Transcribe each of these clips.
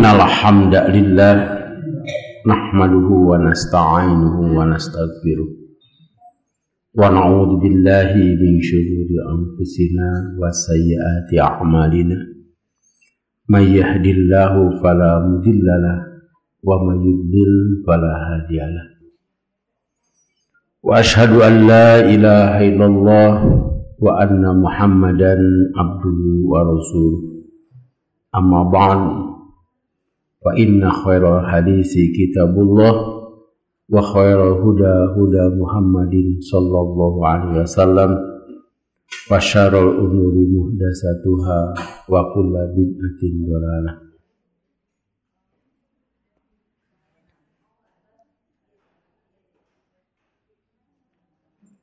Innal hamdalillah nahmaduhu wa nasta'inuhu wa nastaghfiruh wa na'udzu billahi min shururi anfusina wa sayyiati a'malina may yahdihillahu fala mudilla lahu wa may yudlil fala hadiya lahu wa ashhadu an la ilaha illallah wa anna muhammadan abduhu wa rasuluh amma ba'd fa inna khairal hadisi kitabullah wa khairal huda huda Muhammadin sallallahu alaihi wasallam wa syarrul umuri muhdatsatuha wa kullu bid'atin dhalalah.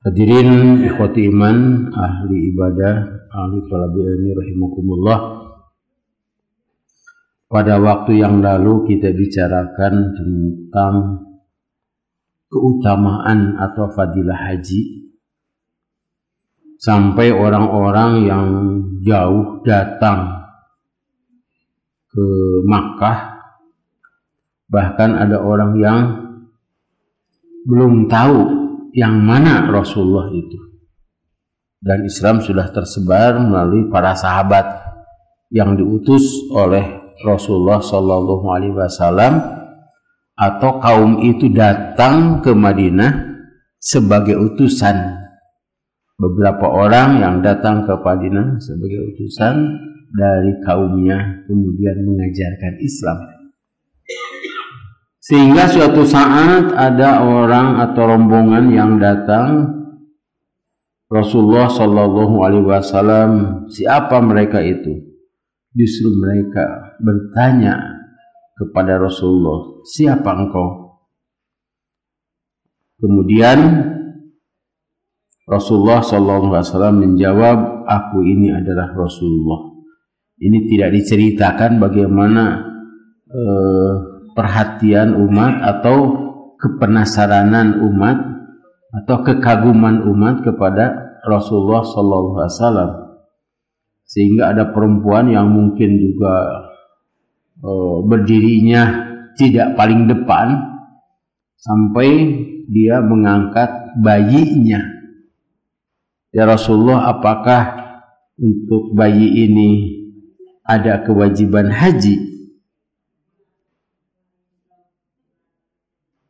Hadirin ikhwati iman, ahli ibadah, ahli thalabil ilmi rahimakumullah. Pada waktu yang lalu kita bicarakan tentang keutamaan atau fadilah haji, sampai orang-orang yang jauh datang ke Makkah, bahkan ada orang yang belum tahu yang mana Rasulullah itu, dan Islam sudah tersebar melalui para sahabat yang diutus oleh Rasulullah Sallallahu Alaihi Wasallam, atau kaum itu datang ke Madinah sebagai utusan. Beberapa orang yang datang ke Madinah sebagai utusan dari kaumnya, kemudian mengajarkan Islam. Sehingga suatu saat ada orang atau rombongan yang datang, Rasulullah Sallallahu Alaihi Wasallam, siapa mereka itu? Justru mereka bertanya kepada Rasulullah, siapa engkau? Kemudian Rasulullah SAW menjawab, aku ini adalah Rasulullah. Ini tidak diceritakan bagaimana perhatian umat atau kepenasaranan umat atau kekaguman umat kepada Rasulullah SAW. Sehingga ada perempuan yang mungkin juga berdirinya tidak paling depan, sampai dia mengangkat bayinya. Ya Rasulullah, apakah untuk bayi ini ada kewajiban haji?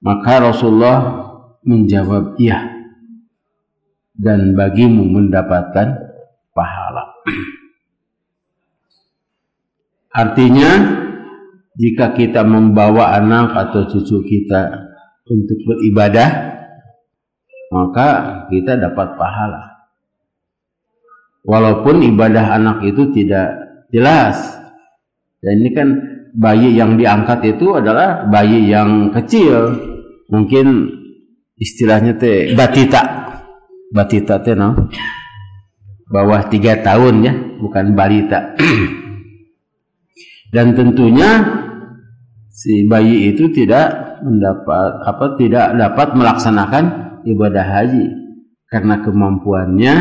Maka Rasulullah menjawab, iya, dan bagimu mendapatkan pahala. Artinya, jika kita membawa anak atau cucu kita untuk beribadah, maka kita dapat pahala. Walaupun ibadah anak itu tidak jelas. Dan ini kan bayi yang diangkat itu adalah bayi yang kecil. Mungkin istilahnya teh batita. Batita teh no? Bawah 3 tahun ya, bukan balita. Dan tentunya si bayi itu tidak dapat melaksanakan ibadah haji karena kemampuannya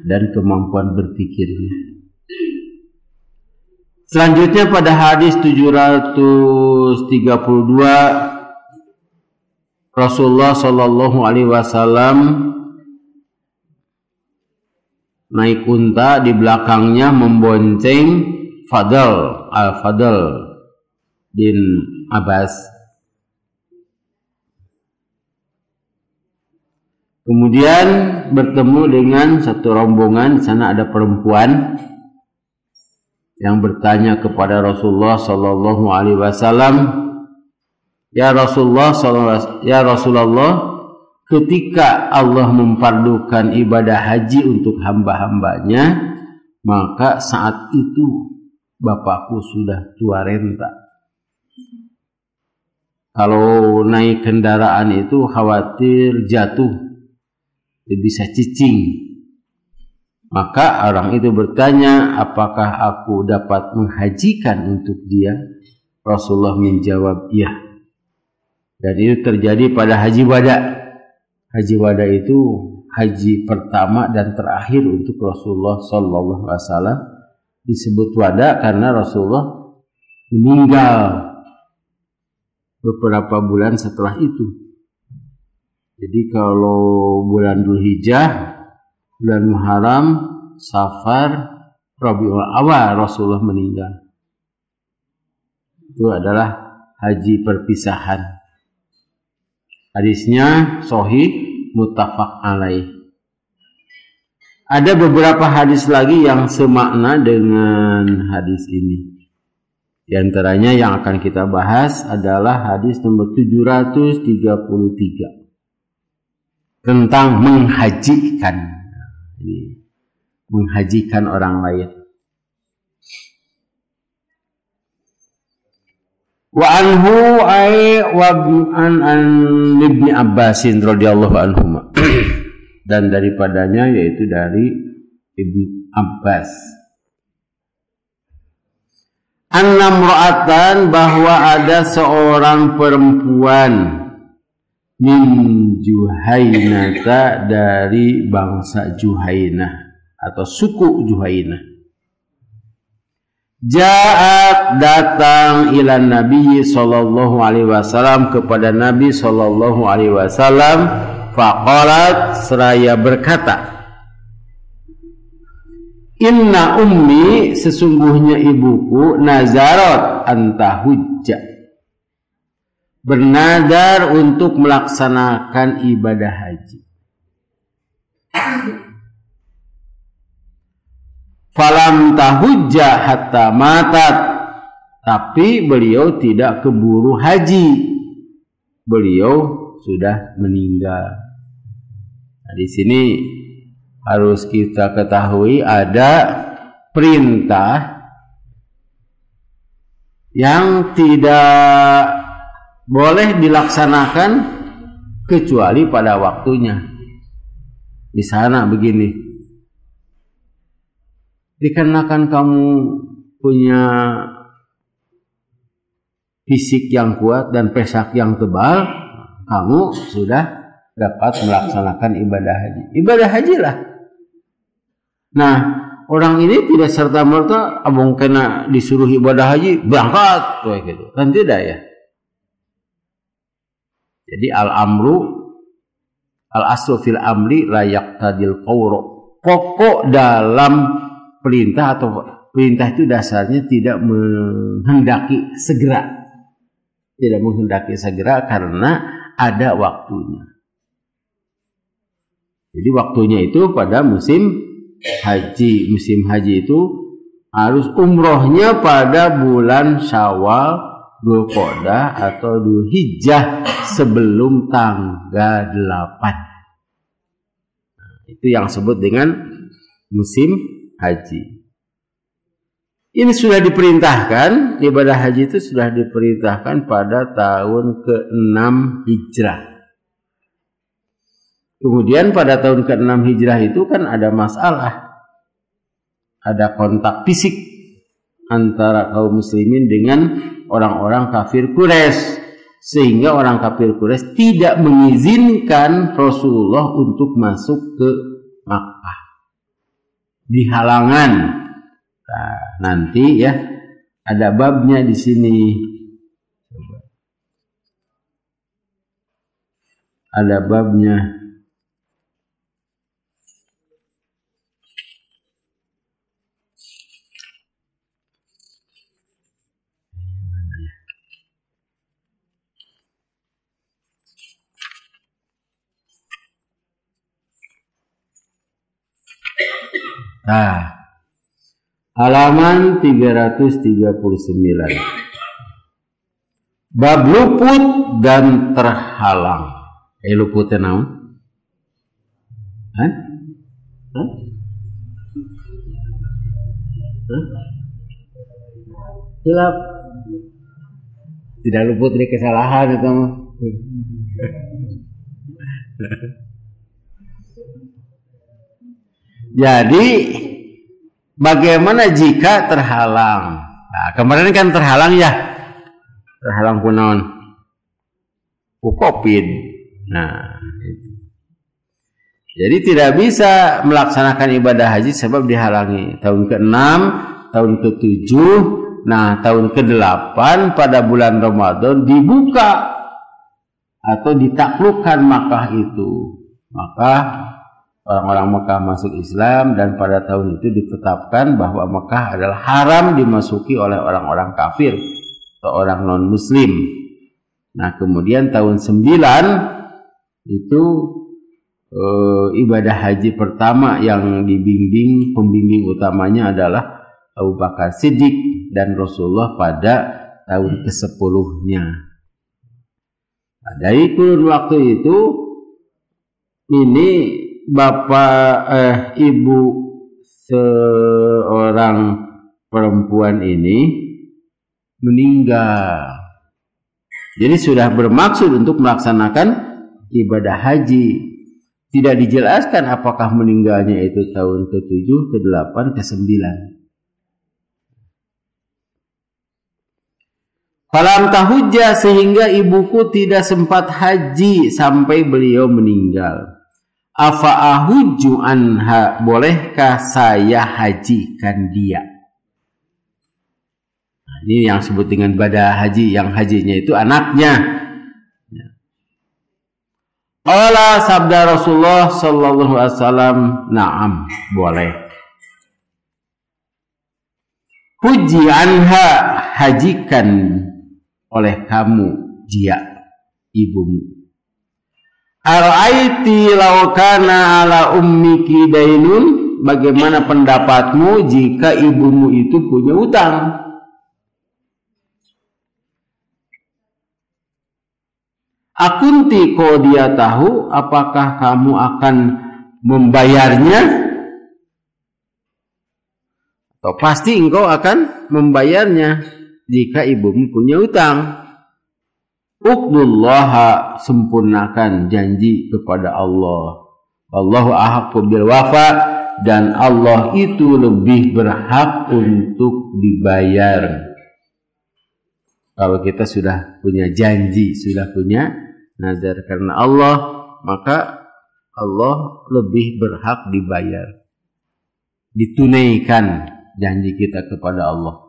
dan kemampuan berpikirnya. Selanjutnya pada hadis 732, Rasulullah Shallallahu Alaihi Wasallam naik unta, di belakangnya membonceng Al-Fadl bin Abbas. Kemudian bertemu dengan satu rombongan. Di sana ada perempuan yang bertanya kepada Rasulullah Sallallahu Alaihi Wasallam, ya Rasulullah, ketika Allah memfardukan ibadah haji untuk hamba-hambanya, maka saat itu bapakku sudah tua renta. Kalau naik kendaraan itu khawatir jatuh, bisa cicing. Maka orang itu bertanya, apakah aku dapat menghajikan untuk dia? Rasulullah menjawab, iya. Dan itu terjadi pada haji wada. Haji wada itu haji pertama dan terakhir untuk Rasulullah Sallallahu Alaihi Wasallam. Disebut wada karena Rasulullah meninggal beberapa bulan setelah itu. Jadi kalau bulan Dzulhijjah, bulan Muharram, Safar, Rabiul Awal Rasulullah meninggal. Itu adalah haji perpisahan. Hadisnya sahih, muttafaq alaih. Ada beberapa hadis lagi yang semakna dengan hadis ini. Di antaranya yang akan kita bahas adalah hadis nomor 733 tentang menghajikan. Ini menghajikan orang lain. Wa anhu wa an Ibnu Abbas radhiyallahu anhuma. Dan daripadanya yaitu dari Ibnu Abbas. Annamra'atan, bahwa ada seorang perempuan min Juhainata, dari bangsa Juhainah atau suku Juhainah. Ja'at, datang ila Nabi sallallahu alaihi wasallam, kepada Nabi sallallahu alaihi wasallam. Faqalat, seraya berkata, inna ummi, sesungguhnya ibuku, nazarat antahujja, bernadar untuk melaksanakan ibadah haji. Falam tahujja hatta matat, tapi beliau tidak keburu haji, beliau sudah meninggal. Nah, di sini harus kita ketahui ada perintah yang tidak boleh dilaksanakan kecuali pada waktunya. Di sana begini, dikarenakan kamu punya fisik yang kuat dan pesak yang tebal, kamu sudah dapat melaksanakan ibadah haji. Ibadah hajilah. Nah, orang ini tidak serta-merta abang kena disuruh ibadah haji berangkat kayak gitu. Kan tidak ya. Jadi al-aslu fil amri la yaqtadil qawra. Pokok dalam perintah atau perintah itu dasarnya tidak menghendaki segera. Tidak menghendaki segera karena ada waktunya. Jadi waktunya itu pada musim haji. Musim haji itu harus umrohnya pada bulan Syawal, Dzulqa'dah atau Dzulhijjah sebelum tanggal 8. Nah, itu yang disebut dengan musim haji. Ini sudah diperintahkan, ibadah haji itu sudah diperintahkan pada tahun ke-6 Hijrah. Kemudian pada tahun ke-6 Hijrah itu kan ada masalah. Ada kontak fisik antara kaum muslimin dengan orang-orang kafir Quraisy. Sehingga orang kafir Quraisy tidak mengizinkan Rasulullah untuk masuk ke Makkah. Di halangan. Nah, nanti ya ada babnya di sini. Ada babnya. Nah, halaman 339. Bab luput dan terhalang. Luputnya naon? Hah? Hah? Hah? Hilap. Tidak luput dari kesalahan itu mah. Jadi bagaimana jika terhalang? Nah, kemarin kan terhalang ya, terhalang kunaon? Covid. Nah, jadi tidak bisa melaksanakan ibadah haji sebab dihalangi. Tahun ke-6, tahun ke-7, Nah, tahun ke-8 pada bulan Ramadan dibuka atau ditaklukkan Makkah itu. Maka orang-orang Mekah masuk Islam, dan pada tahun itu ditetapkan bahwa Mekah adalah haram dimasuki oleh orang-orang kafir atau orang non-muslim. Nah, kemudian tahun 9 itu ibadah haji pertama yang dibimbing, pembimbing utamanya adalah Abu Bakar Siddiq dan Rasulullah pada tahun ke-10-nya. Nah, dari kurun waktu itu ini ibu seorang perempuan ini meninggal. Jadi sudah bermaksud untuk melaksanakan ibadah haji. Tidak dijelaskan apakah meninggalnya itu tahun ke-7, ke-8, ke-9. Falam tahujjah, sehingga ibuku tidak sempat haji sampai beliau meninggal. Afa ahujju anha, bolehkah saya hajikan dia? Nah, ini yang disebut dengan ibadah haji, yang hajinya itu anaknya. Qala, sabda Rasulullah sallallahu alaihi wasallam, na'am, boleh. Huji anha, hajikan oleh kamu dia, ibumu. Ara'aiti law kana ala ummiki dainun, bagaimana pendapatmu jika ibumu itu punya utang? Akunti qadiyatahu, apakah kamu akan membayarnya? Atau pasti engkau akan membayarnya jika ibumu punya utang. Uqdullaha, sempurnakan janji kepada Allah. Allahu ahaqqu bil wafa, dan Allah itu lebih berhak untuk dibayar. Kalau kita sudah punya janji, sudah punya nazar karena Allah, maka Allah lebih berhak dibayar, ditunaikan janji kita kepada Allah.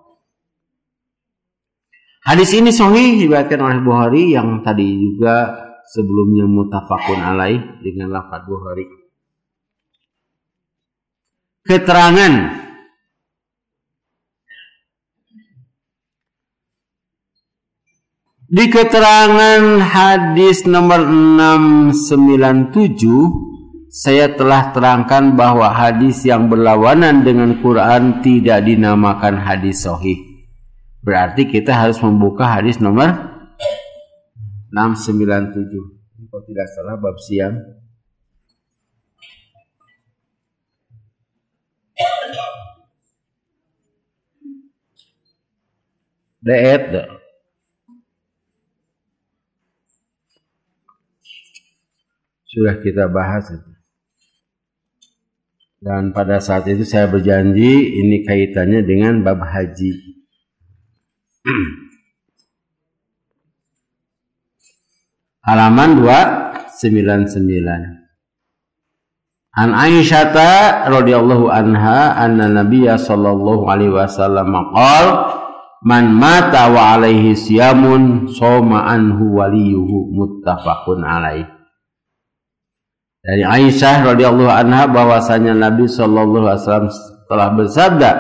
Hadis ini sahih, diriwayatkan oleh Bukhari, yang tadi juga sebelumnya muttafaqun alaih dengan lafaz Bukhari. Keterangan di keterangan hadis nomor 697, saya telah terangkan bahwa hadis yang berlawanan dengan Quran tidak dinamakan hadis sahih. Berarti kita harus membuka hadis nomor 697. Kalau tidak salah bab siang. Sudah kita bahas itu. Dan pada saat itu saya berjanji ini kaitannya dengan bab haji. Halaman 299. An Aisyata radhiyallahu anha anna Nabiyya sallallahu alaihi wasallam qala man mata wa alaihi siyamun shoma anhu waliyuhu, muttafaqun alaih. Dari Aisyah radhiyallahu anha bahwasanya Nabi sallallahu alaihi wasallam telah bersabda,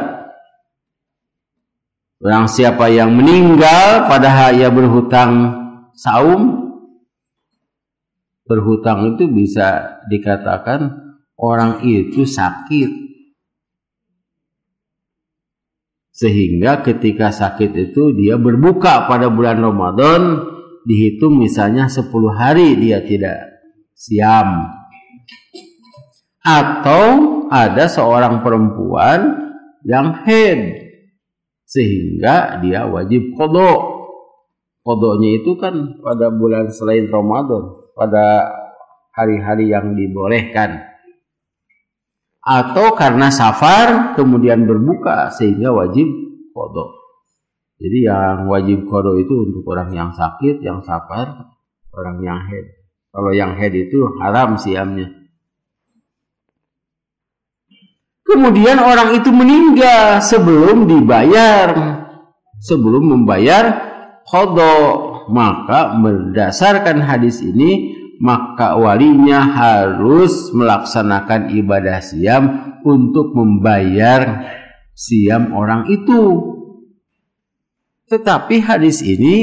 barang siapa yang meninggal padahal ia berhutang saum. Berhutang itu bisa dikatakan orang itu sakit, sehingga ketika sakit itu dia berbuka pada bulan Ramadan, dihitung misalnya 10 hari dia tidak siam. Atau ada seorang perempuan yang haid, sehingga dia wajib qadha. Qadhanya itu kan pada bulan selain Ramadan, pada hari-hari yang dibolehkan. Atau karena safar kemudian berbuka sehingga wajib qadha. Jadi yang wajib qadha itu untuk orang yang sakit, yang safar, orang yang haid. Kalau yang haid itu haram siamnya. Kemudian orang itu meninggal sebelum dibayar. sebelum membayar qadha. Maka berdasarkan hadis ini, maka walinya harus melaksanakan ibadah siam untuk membayar siam orang itu. Tetapi hadis ini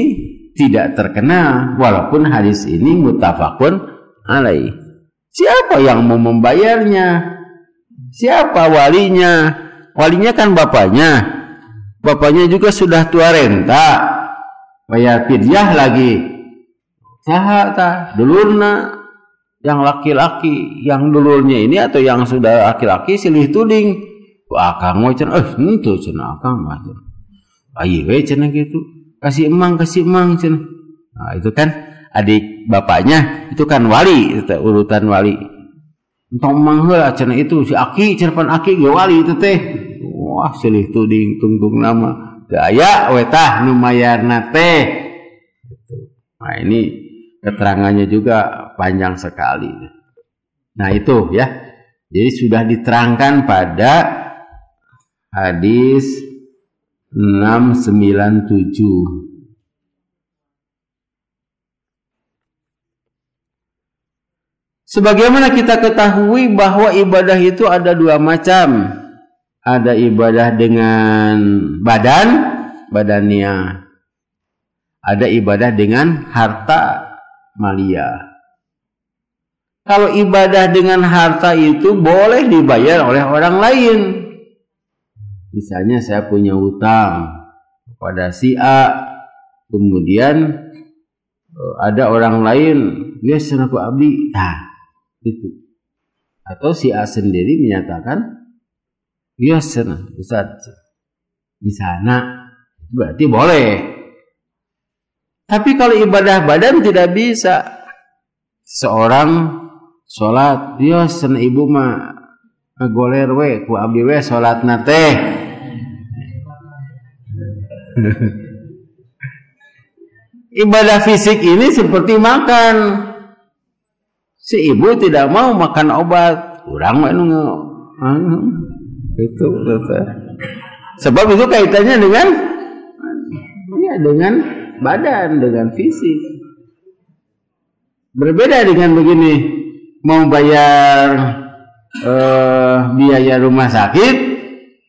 tidak terkena, walaupun hadis ini muttafaqun alaih. Siapa yang mau membayarnya? Siapa walinya? Walinya kan bapaknya. Bapaknya juga sudah tua renta, bayar fidyah lagi. Saha dulurna yang laki-laki, yang dulurnya ini atau yang sudah laki-laki silih tuding. Wah, akang we cenah, henteu cenah akang mah. Ayo we cenah gitu. Kasih emang cenah. Nah, itu kan adik bapaknya, itu kan wali, itu urutan wali. Entong mang heula cenah itu si Aki, cerpan Aki ge wali itu teh. Wah, silih tuding tungtung nama. Teu aya we tah nu mayarna teh. Gitu. Nah, ini keterangannya juga panjang sekali. Nah, itu ya. Jadi sudah diterangkan pada hadis 697. Sebagaimana kita ketahui bahwa ibadah itu ada dua macam. Ada ibadah dengan badannya. Ada ibadah dengan harta malia. Kalau ibadah dengan harta itu boleh dibayar oleh orang lain. Misalnya saya punya hutang kepada si A, kemudian ada orang lain, dia senang ku abdi, itu. Atau si A sendiri menyatakan, dia senang, Ustaz, di sana, berarti boleh. Tapi kalau ibadah badan tidak bisa. Seorang sholat, dia senang ibu mah goler we, ku abdi we sholat nate. Ibadah fisik ini seperti makan. Si ibu tidak mau makan obat, kurang itu. Sebab itu kaitannya dengan badan, dengan fisik. Berbeda dengan begini, mau bayar biaya rumah sakit,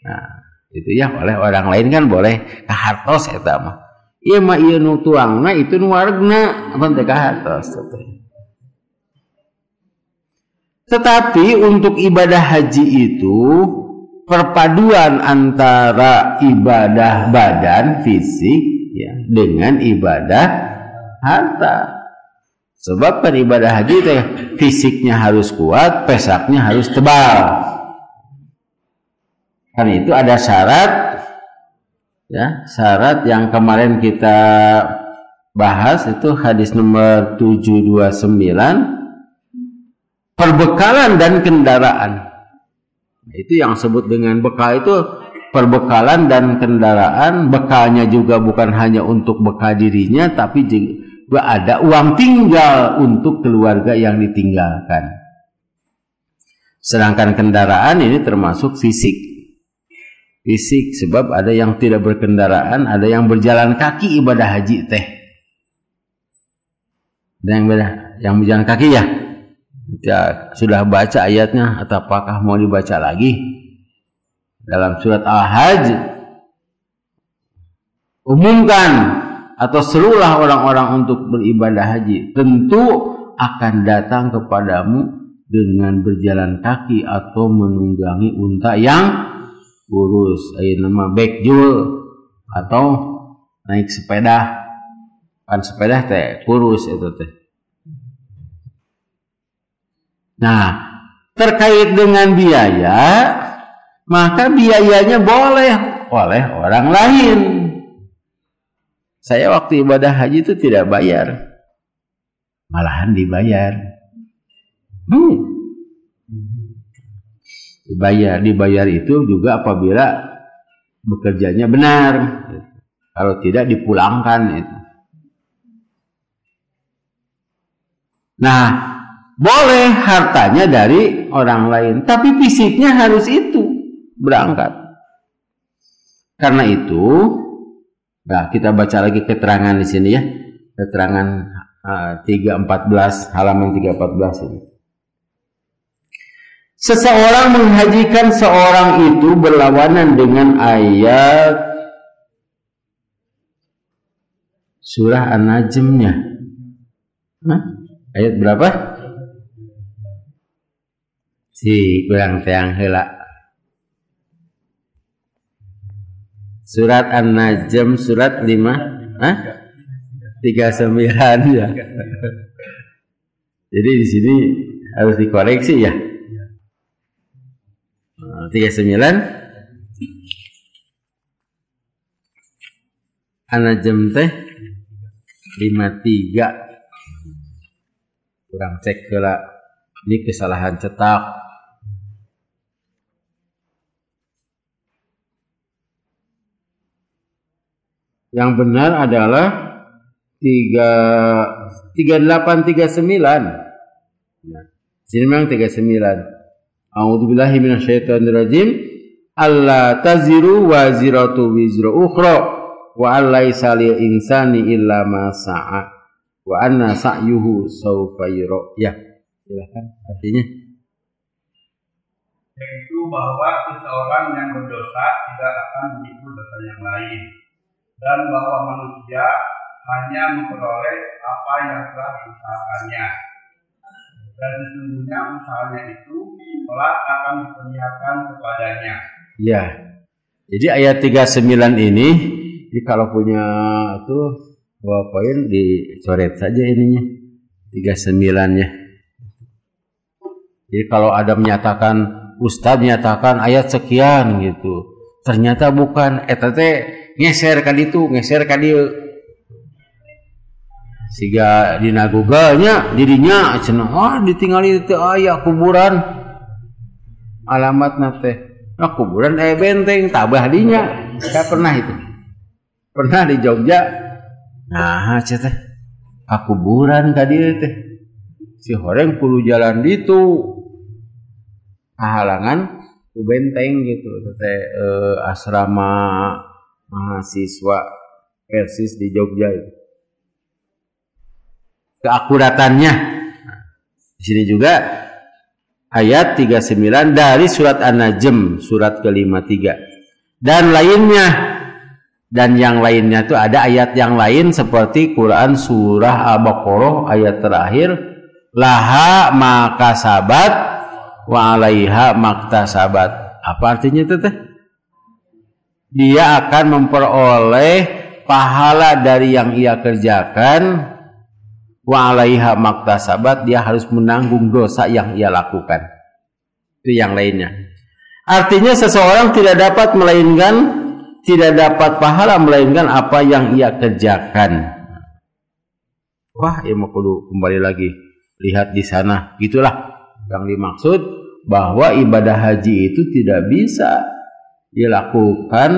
nah itu ya oleh orang lain kan boleh kahartos eta mah. Ieu mah ieu nu tuangna itu nu waregna apa teh kahartos. Tetapi untuk ibadah haji itu perpaduan antara ibadah badan fisik ya dengan ibadah harta. Sebab kan ibadah haji teh fisiknya harus kuat, pesaknya harus tebal. Kan itu ada syarat ya, syarat yang kemarin kita bahas itu hadis nomor 729, perbekalan dan kendaraan. Itu yang sebut dengan bekal itu perbekalan dan kendaraan. Bekalnya juga bukan hanya untuk bekal dirinya, tapi juga ada uang tinggal untuk keluarga yang ditinggalkan. Sedangkan kendaraan ini termasuk fisik. Fisik sebab ada yang tidak berkendaraan, ada yang berjalan kaki ibadah haji teh. Ada yang berjalan kaki ya. Ya, sudah baca ayatnya atau apakah mau dibaca lagi? Dalam surat Al-Hajj umumkan atau serulah orang-orang untuk beribadah haji, tentu akan datang kepadamu dengan berjalan kaki atau menunggangi unta yang kurus, nama bekjul, atau naik sepeda. Kan sepeda teh kurus itu teh. Nah, terkait dengan biaya, maka biayanya boleh oleh orang lain. Saya waktu ibadah haji itu tidak bayar, malahan dibayar. Dibayar itu juga apabila bekerjanya benar. Kalau tidak dipulangkan itu. Nah, boleh hartanya dari orang lain, tapi fisiknya harus itu berangkat. Karena itu Nah, kita baca lagi keterangan di sini ya. Keterangan 314 halaman 314 ini. Seseorang menghajikan seorang itu berlawanan dengan ayat surah An-Najm-nya. Ayat berapa? Si kurang teang heula. Surat An-Najm surat 5 39 ya. Jadi di sini harus dikoreksi ya. 39 An-Najm teh 53. Kurang cek heula. Ini kesalahan cetak. Yang benar adalah 3839. Nah, sini memang 39. A'udzubillahi minasyaitonirrajim. Alla taziru waziratu wizra ukhra wa allaisa lil insani illa ma sa'a wa anna sa'yuhu sawfa yura. Ya, silakan artinya. Yaitu bahwa seseorang yang berdosa tidak akan memikul dosa yang lain, dan bahwa manusia hanya memperoleh apa yang telah diusahakannya, dan sesungguhnya usahanya itu kelak akan diperlihatkan kepadanya. Ya, jadi ayat 39 ini kalau punya itu dua poin dicoret saja ininya 39-nya. Jadi kalau ada menyatakan Ustadz menyatakan ayat sekian gitu, ternyata bukan eta teh ngeser ka ditu, ngeser ka dieu. Siga dina Google-nya dirinya cenah ditingali teh aya kuburan. Alamatna teh kuburan benteng tabah dinya. Saya pernah itu. Pernah di Jogja. Nah, cenah teh kuburan ka dieu teh. Si horeng puluh jalan ditu. Kahalangan ku benteng gitu teh asrama mahasiswa Persis di Jogja itu. Keakuratannya di sini juga ayat 39 dari surat An-Najm surat ke-53 dan lainnya, dan yang lainnya itu ada ayat yang lain seperti Quran surah Al-Baqarah ayat terakhir laha makasabat wa 'alaiha maktasabat. Apa artinya itu teh? Dia akan memperoleh pahala dari yang ia kerjakan, wa 'alaiha maktasabat, dia harus menanggung dosa yang ia lakukan. Itu yang lainnya. Artinya seseorang tidak dapat pahala melainkan apa yang ia kerjakan. Wah, ya mau kudu kembali lagi lihat di sana. Gitulah yang dimaksud bahwa ibadah haji itu tidak bisa dilakukan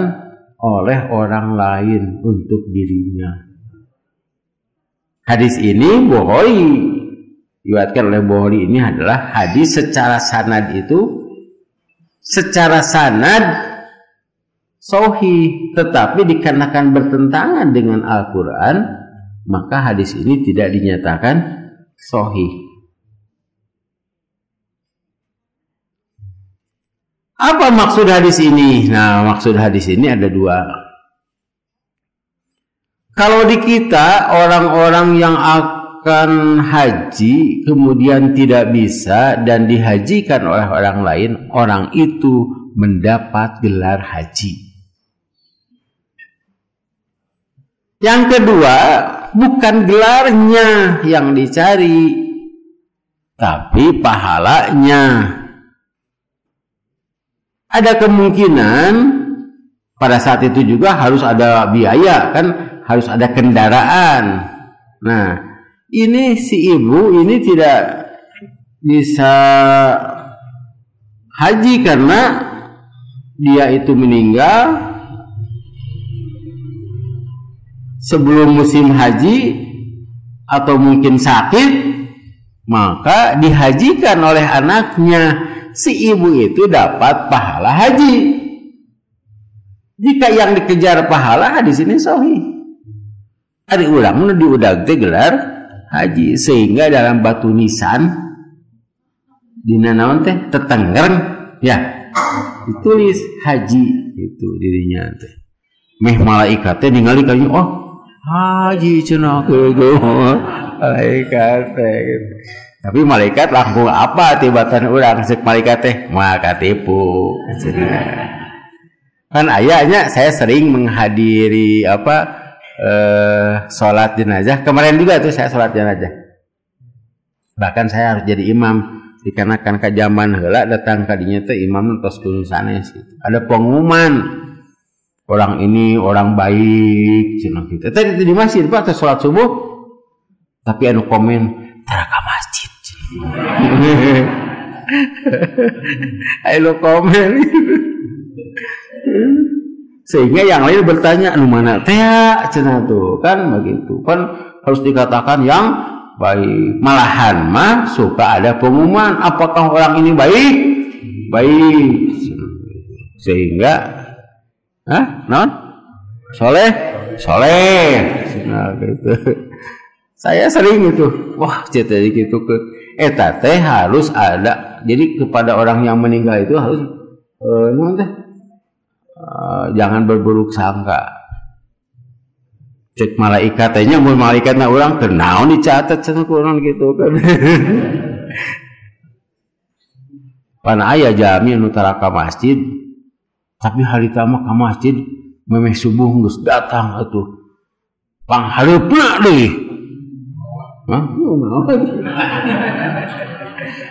oleh orang lain untuk dirinya. Hadis ini Bukhari diriwayatkan oleh Bukhari ini adalah hadis secara sanad itu secara sanad sahih, tetapi dikarenakan bertentangan dengan Al-Quran maka hadis ini tidak dinyatakan sahih. Apa maksud hadis ini? Nah, maksud hadis ini ada dua. Kalau di kita orang-orang yang akan haji kemudian tidak bisa dan dihajikan oleh orang lain, orang itu mendapat gelar haji. Yang kedua, bukan gelarnya yang dicari, tapi pahalanya. Ada kemungkinan pada saat itu juga harus ada biaya, kan harus ada kendaraan. Nah, ini si ibu ini tidak bisa haji karena dia itu meninggal sebelum musim haji atau mungkin sakit, maka dihajikan oleh anaknya. Si ibu itu dapat pahala haji. Jika yang dikejar pahala hadis ini sahih. Ari urang nu diudag teh gelar haji, sehingga dalam batu nisan dina naon teh tetenggereng ya ditulis haji itu dirinya teh. Meh malaikat teh ningali ka oh haji cenah gitu. Malaikat teh gitu. Tapi malaikat langsung apa tibatan urang ceuk malaikat teh moal katipu cenah. Kan ayahnya saya sering menghadiri sholat jenazah. Kemarin juga tuh saya sholat jenazah. Bahkan saya harus jadi imam dikarenakan ke zaman heula datang kadinya teh imam tos kudu sanes gitu. Ada pengumuman orang ini orang baik cenah kitu. Tadi di masjid Pak tos sholat subuh. Tapi anu komen tara ka masjid. Ayo komen. Sehingga yang lain bertanya anu mana teh cenah tuh kan begitu kan harus dikatakan yang baik. Malahan mah suka ada pengumuman apakah orang ini baik sehingga non soleh nah gitu. Saya sering itu wah jadi gitu ke eta teh harus ada. Jadi kepada orang yang meninggal itu harus non teh jangan berburuk sangka. Cek malaikatnya mun malaikatna urang teu naon dicatet cenah kurang gitu kan. Pan aya jami anu tara ka masjid tapi harita mah ka masjid memeh subuh geus datang atuh. Panghareupna deui. Hah?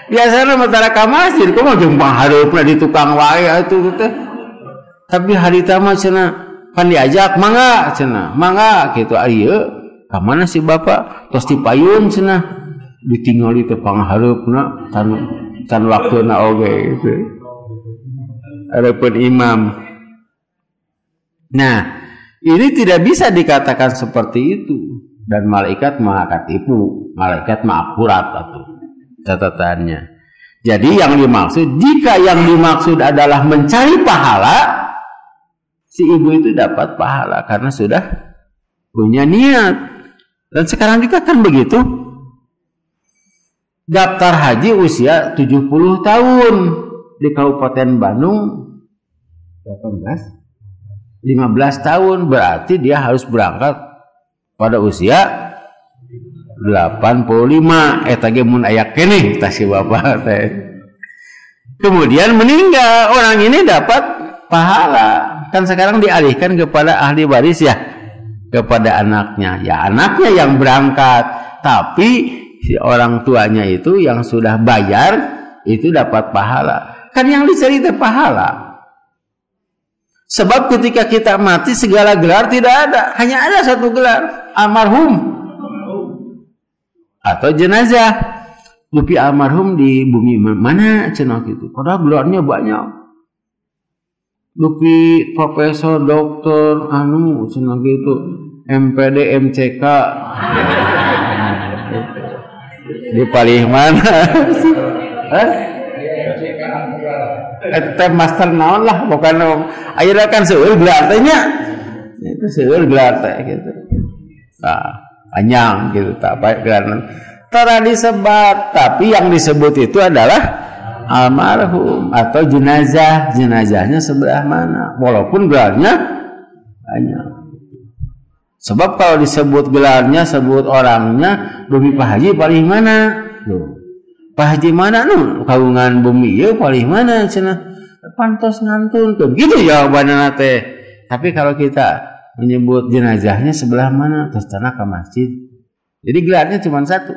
Biasana mah tara ka masjid kumaha jeung panghareupna di tukang wae atuh teh. Tapi harita mah cenah pan diajak mangga cenah mangga gitu ieu ka mana si bapak tos dipayun cenah ditinggali teh panghareupna can waktuna oge gitu hareupeun imam. Nah ini tidak bisa dikatakan seperti itu dan malaikat mah katipu, malaikat mah akurat atuh catatannya. Jadi yang dimaksud jika yang dimaksud adalah mencari pahala, si ibu itu dapat pahala karena sudah punya niat. Dan sekarang juga kan begitu. Daftar haji usia 70 tahun di Kabupaten Bandung 15 tahun berarti dia harus berangkat pada usia 85 eta ge mun aya keneh tah si bapak teh. Kemudian meninggal, orang ini dapat pahala. Kan sekarang dialihkan kepada ahli waris ya, kepada anaknya. Ya anaknya yang berangkat, tapi si orang tuanya itu yang sudah bayar itu dapat pahala. Kan yang dicari itu pahala. Sebab ketika kita mati segala gelar tidak ada, hanya ada satu gelar, almarhum atau jenazah. Lupi almarhum di bumi mana cenah gitu. Padahal gelarnya banyak. Lupi profesor, dokter, cenah gitu, MPD, MCK, di palih mana? Master naon lah, bukan ayeuna kan seueur gelar teh nya. Itu seueur gelar teh gitu. Nah, panjang gitu tak baik gelar. Tara disebat, tapi yang disebut itu adalah almarhum atau jenazah. Jenazahnya sebelah mana walaupun gelarnya banyak. Sebab kalau disebut gelarnya sebut orangnya bumi Pak Haji paling mana loh. Pak Haji mana kagungan bumi ieu paling mana cenah pantos ngantun tuh gitu jawabanna teh. Tapi kalau kita menyebut jenazahnya sebelah mana terus tanah ke masjid. Jadi gelarnya cuma satu.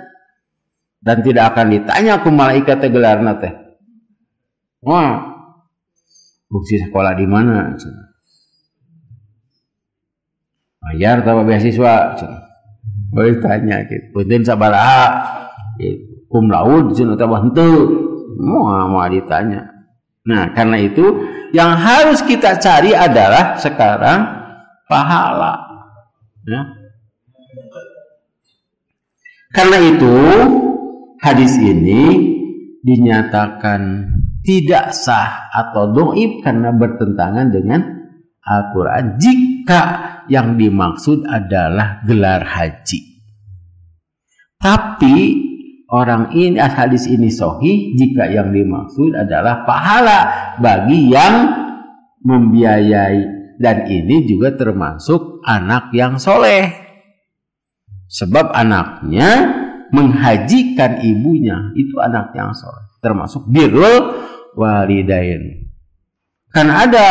Dan tidak akan ditanya ku malaikat teh gelarna teh. Wah, bukti sekolah di mana? Bayar atau beasiswa? Boleh tanya gitu. Punten sabaraha? Kum laud cenah teh henteu. Moal ditanya. Nah, karena itu yang harus kita cari adalah sekarang pahala. Ya. Karena itu hadis ini dinyatakan tidak sah atau dhaif karena bertentangan dengan Al-Quran jika yang dimaksud adalah gelar haji. Tapi orang ini, hadis ini sahih jika yang dimaksud adalah pahala bagi yang membiayai. Dan ini juga termasuk anak yang soleh. Sebab anaknya menghajikan ibunya, itu anak yang soleh. Termasuk birrul walidain. Kan ada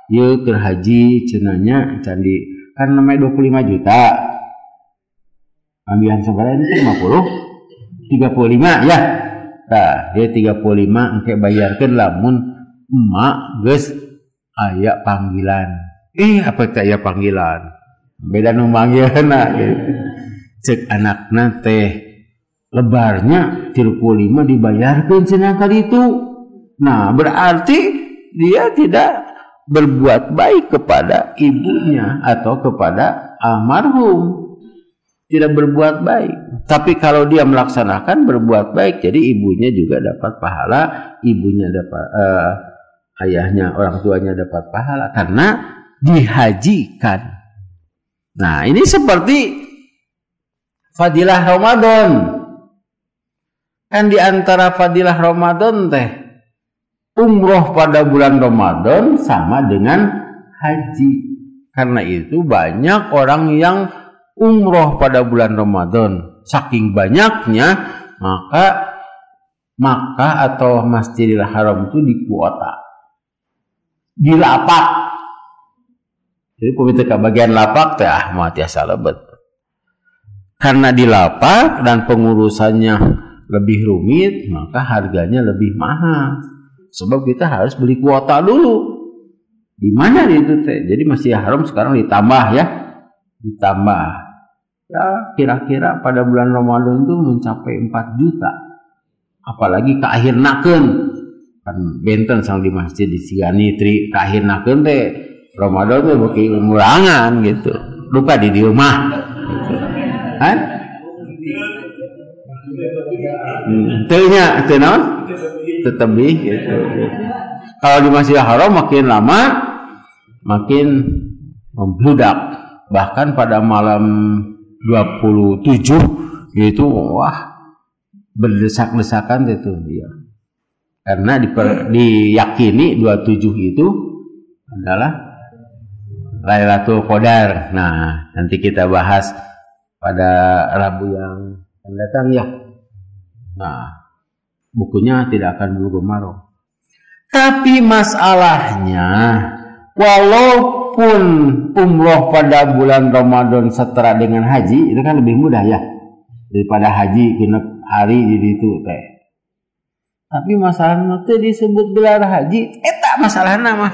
ya terhaji cenanya candi kan namanya 25 juta. Ambilan seberapa itu 50 35 ya. Nah, dia 35 engke bayarkeun lamun emak geus aya panggilan. Apa teh aya panggilan? Beda nu manggilna gitu. Cek anakna teh lebarnya 35 dibayarkeun cenah kali itu. Nah, berarti dia tidak berbuat baik kepada ibunya atau kepada almarhum. Tidak berbuat baik. Tapi kalau dia melaksanakan berbuat baik, jadi ibunya juga dapat pahala, ibunya dapat ayahnya, orang tuanya dapat pahala karena dihajikan. Nah, ini seperti fadilah Ramadan. Kan di antara fadilah Ramadan teh umroh pada bulan Ramadan sama dengan haji. Karena itu banyak orang yang umroh pada bulan Ramadan. Saking banyaknya maka atau Masjidil Haram itu dikuota, dilapak. Jadi komite bagian lapak teh mah tiasa lebet. Karena dilapak dan pengurusannya lebih rumit, maka harganya lebih mahal. Sebab kita harus beli kuota dulu. Di mana itu teh? Jadi Masjidil Haram sekarang ditambah ya. Ditambah. Ya, kira-kira pada bulan Ramadan itu mencapai 4 juta. Apalagi keakhirnakeun. Kan benten sang di masjid di Siganitri keakhirnakeun teh Ramadan teh beuki umurangan gitu. Lupa di rumah. Gitu. Kan? Teunya teu naon? Tetebih gitu. Kalau di Masjidil Haram makin lama makin membludak. Bahkan pada malam 27 itu wah berdesak-desakan itu ya. Karena diyakini 27 itu adalah Lailatul Qadar. Nah, nanti kita bahas pada Rabu yang akan datang ya. Nah, bukunya tidak akan bulughul maram. Tapi masalahnya walaupun umroh pada bulan Ramadan setara dengan haji itu kan lebih mudah ya daripada haji genep hari di itu teh. Tapi masalahnya teh disebut gelar haji, eta masalahna mah.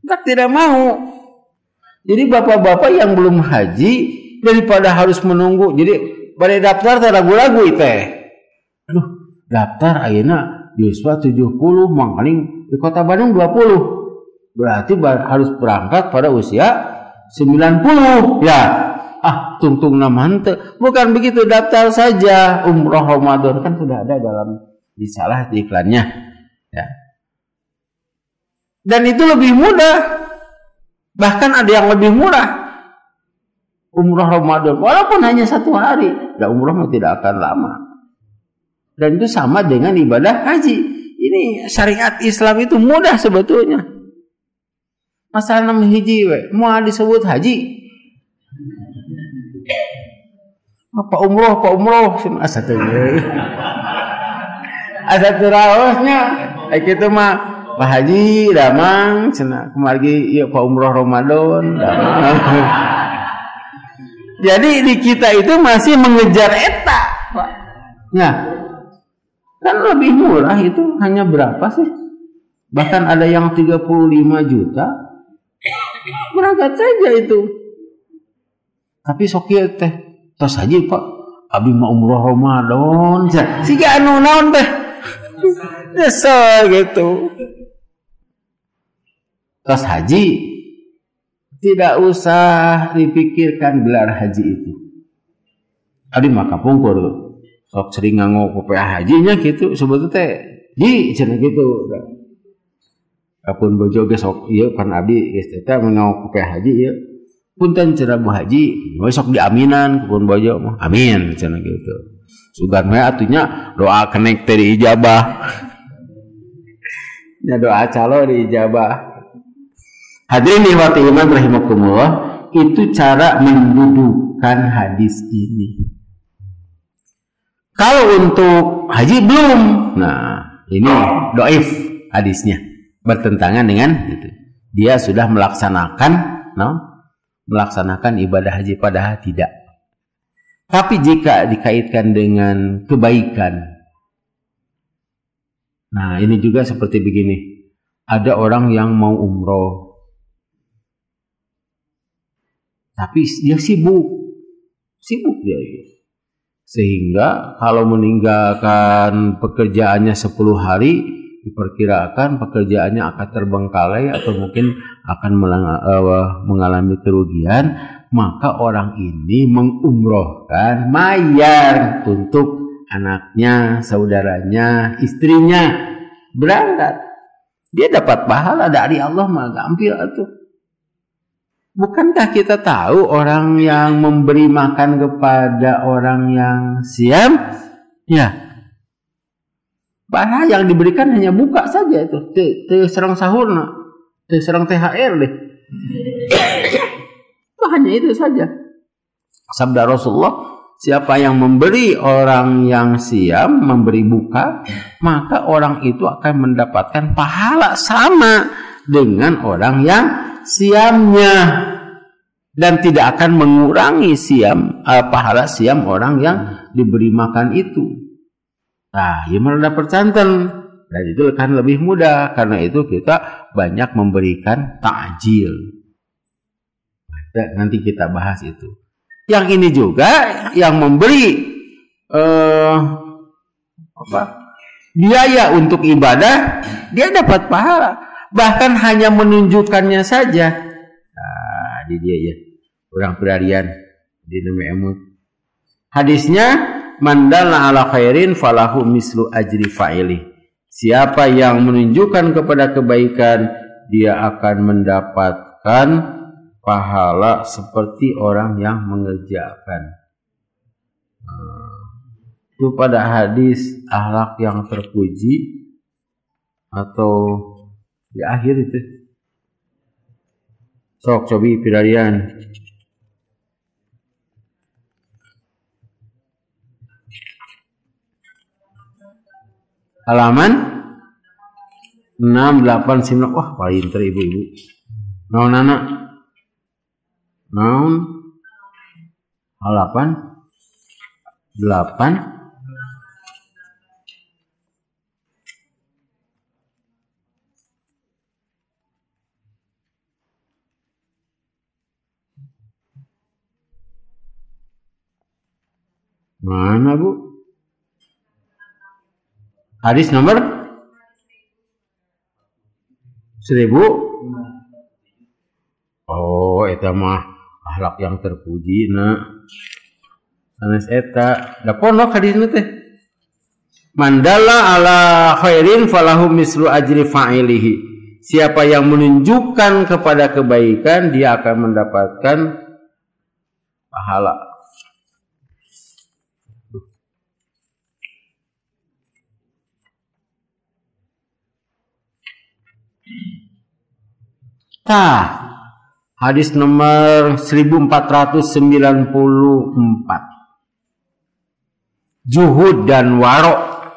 Tak tidak mau. Jadi bapak-bapak yang belum haji daripada harus menunggu, jadi pada daftar teh ragu-ragu teh. Aduh, daftar ayeuna Yuswa 70 mangkaling di Kota Bandung 20. Berarti harus berangkat pada usia 90 ya. Tungtung naman teh. Bukan begitu, daftar saja umroh Ramadan kan sudah ada dalam risalah di iklannya ya. Dan itu lebih mudah. Bahkan ada yang lebih murah. Umroh Ramadan walaupun hanya 1 hari, dan umroh tidak akan lama. Dan itu sama dengan ibadah haji. Ini syariat Islam itu mudah sebetulnya. Masalah nama hiji we, mau disebut haji. Apa umroh asa teu. Asa teraosnya kitu mah Pak Haji damang cenah kumargi ieu Pak umroh Ramadan damang. Jadi di kita itu masih mengejar eta, Pak. Nah, kan lebih murah itu hanya berapa sih? Bahkan ada yang 35 juta. Berangkat saja itu. Tapi sok ieu teh tos haji Pak. Abi mah umroh Ramadan. Siga anu naon teh? Nyesel gitu. Tos haji tidak usah dipikirkan gelar haji itu. Abi mah kapungkur. Sok sering nganggo PPA hajinya gitu sebetulnya teh di cenah gitu. Kapun bojo ge sok ieu pan abdi geus eta mengaok ke haji ieu. Punten cenah Bu Haji, we sok diaminan kapun bojo mah. Amin cenah kitu. Sugan we atunya doa kenek teh diijabah. Ya doa calo diijabah. Hadirin ikhwati iman rahimakumullah, itu cara mendudukkan hadis ini. Kalau untuk haji belum. Nah, ini doif hadisnya. Bertentangan dengan itu. Dia sudah melaksanakan ibadah haji, padahal tidak. Tapi jika dikaitkan dengan kebaikan, nah ini juga seperti begini. Ada orang yang mau umroh, tapi dia sibuk dia itu. Sehingga kalau meninggalkan pekerjaannya 10 hari, diperkirakan pekerjaannya akan terbengkalai atau mungkin akan mengalami kerugian. Maka orang ini mengumrohkan, mayar untuk anaknya, saudaranya, istrinya berangkat. Dia dapat pahala dari Allah, mah gampil atuh. Bukankah kita tahu orang yang memberi makan kepada orang yang siam, ya, pahala yang diberikan hanya buka saja itu, serang sahurna, serang THR deh. Hanya itu saja. Sabda Rasulullah, siapa yang memberi orang yang siam, memberi buka, maka orang itu akan mendapatkan pahala sama dengan orang yang siamnya, dan tidak akan mengurangi pahala siam orang yang diberi makan itu. Nah, yang merada percanten, dan itu akan lebih mudah. Karena itu kita banyak memberikan takjil. Nanti kita bahas itu. Yang ini juga yang memberi biaya untuk ibadah, dia dapat pahala. Bahkan hanya menunjukkannya saja. Nah, di dia ya. Orang perharian di nama emut. Hadisnya, man dalla ala khairin falahu mislu ajri fa'ili. Siapa yang menunjukkan kepada kebaikan, dia akan mendapatkan pahala seperti orang yang mengerjakan. Itu pada hadis akhlak yang terpuji atau di akhir itu. Sok cobi pirarian. Halaman 68 wah paling pinter ibu-ibu. Naon anak? Naon? Halapan 8 mana Bu? Hadis nomor 1000. Oh, eta mah akhlak yang terpuji na. Sanes eta, da pondok hadisna teh. Mandalla ala khairin falahu mislu ajri fa'ilihi. Siapa yang menunjukkan kepada kebaikan, dia akan mendapatkan pahala. Hadis nomor 1494. Juhud dan warok.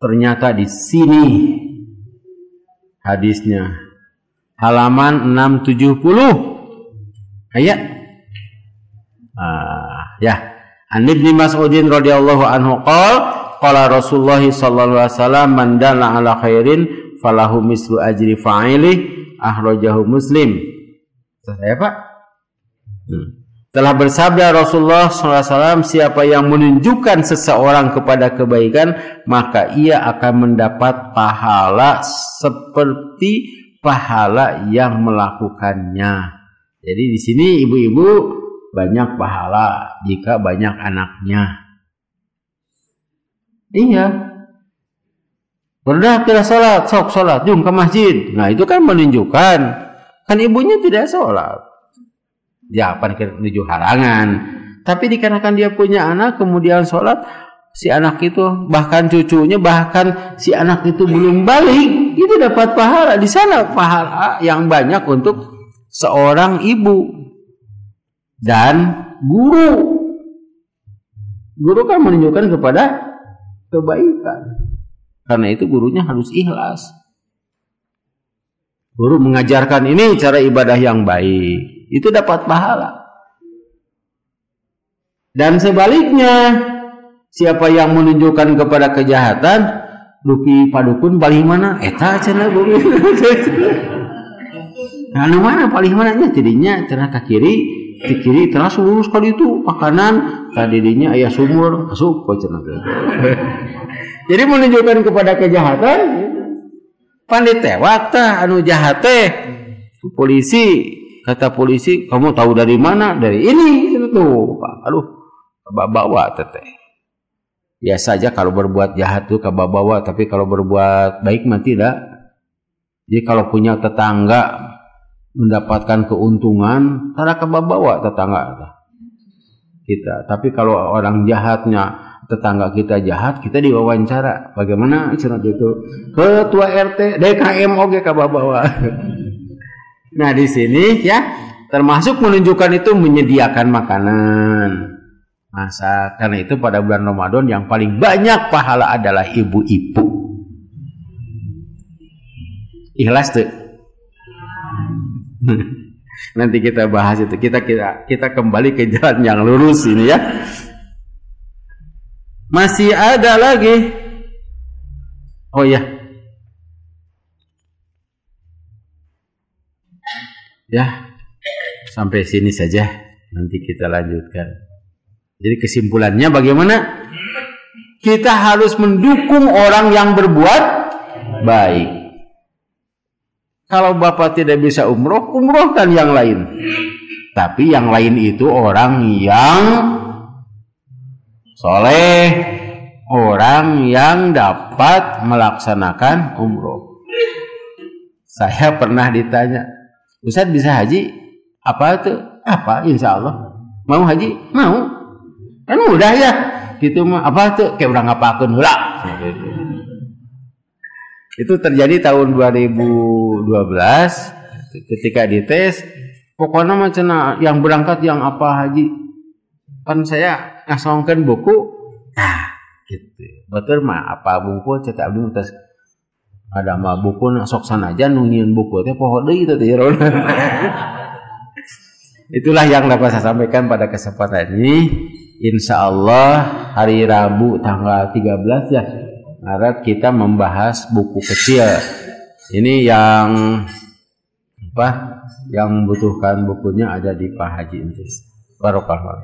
Ternyata di sini hadisnya halaman 670. Ayat. Ya. An Ibnu Mas'udin radhiyallahu anhu qala Rasulullah sallallahu alaihi wasallam man dalla ala khairin falahu mislu ajri fa'ilih. Akhrajahu Muslim. Saya Pak. Telah bersabda Rasulullah SAW, siapa yang menunjukkan seseorang kepada kebaikan, maka ia akan mendapat pahala seperti pahala yang melakukannya. Jadi di sini ibu-ibu banyak pahala jika banyak anaknya. Iya. Berdah tidak sholat, sok sholat, jom ke masjid. Nah itu kan menunjukkan kan ibunya tidak sholat. Ya apa menuju halangan. Tapi dikarenakan dia punya anak kemudian sholat, si anak itu bahkan cucunya bahkan si anak itu belum balik, itu dapat pahala. Di sana pahala yang banyak untuk seorang ibu dan guru. Guru kan menunjukkan kepada kebaikan. Karena itu gurunya harus ikhlas. Guru mengajarkan ini cara ibadah yang baik, itu dapat pahala. Dan sebaliknya, siapa yang menunjukkan kepada kejahatan, dupi padukun paling mana? Eta cenah guru. Nah, mana paling mana nya jadinya cenah ka kiri terus lurus kali itu ke kanan, ka didinya aya sumur, asup ka cenah. Jadi menunjukkan kepada kejahatan, pandai tewak tah anu jahat teh. Polisi, kata polisi, kamu tahu dari mana? Dari ini tuh. Aduh, bawa teteh. Biasa aja kalau berbuat jahat tuh kababawa, tapi kalau berbuat baik mah tidak. Jadi kalau punya tetangga mendapatkan keuntungan, tara kababawa tetangga kita. Tapi kalau orang jahatnya tetangga kita jahat, kita diwawancara. Bagaimana cenah itu? Ketua RT, DKM oge kababawa. Nah, di sini ya termasuk menunjukkan itu menyediakan makanan. Masa karena itu pada bulan Ramadan yang paling banyak pahala adalah ibu-ibu. Ikhlas tuh. Nanti kita bahas itu. Kita kembali ke jalan yang lurus ini ya. Masih ada lagi. Oh ya. Ya. Sampai sini saja. Nanti kita lanjutkan. Jadi kesimpulannya bagaimana? Kita harus mendukung orang yang berbuat baik. Kalau Bapak tidak bisa umroh, umrohkan yang lain. Tapi yang lain itu orang yang soleh, orang yang dapat melaksanakan umroh. Saya pernah ditanya, Ustaz bisa haji? Apa itu? Apa? Insya Allah. Mau haji? Mau. Kan mudah ya. Gitu mah. Apa itu? Kayak udah ngapakeun heula. Itu terjadi tahun 2012 ketika dites. Pokoknya macam yang berangkat yang apa haji. Kan saya ngasongkeun buku. Nah, gitu. Betul mah apa buku cetak abdi tes ada mah buku sok sanajan nungguin buku teh poho deui teh iron. Itulah yang dapat saya sampaikan pada kesempatan ini. Insyaallah hari Rabu tanggal 13 ya Maret kita membahas buku kecil. Ini yang apa? Yang membutuhkan bukunya ada di Pak Haji Intis. Barokah.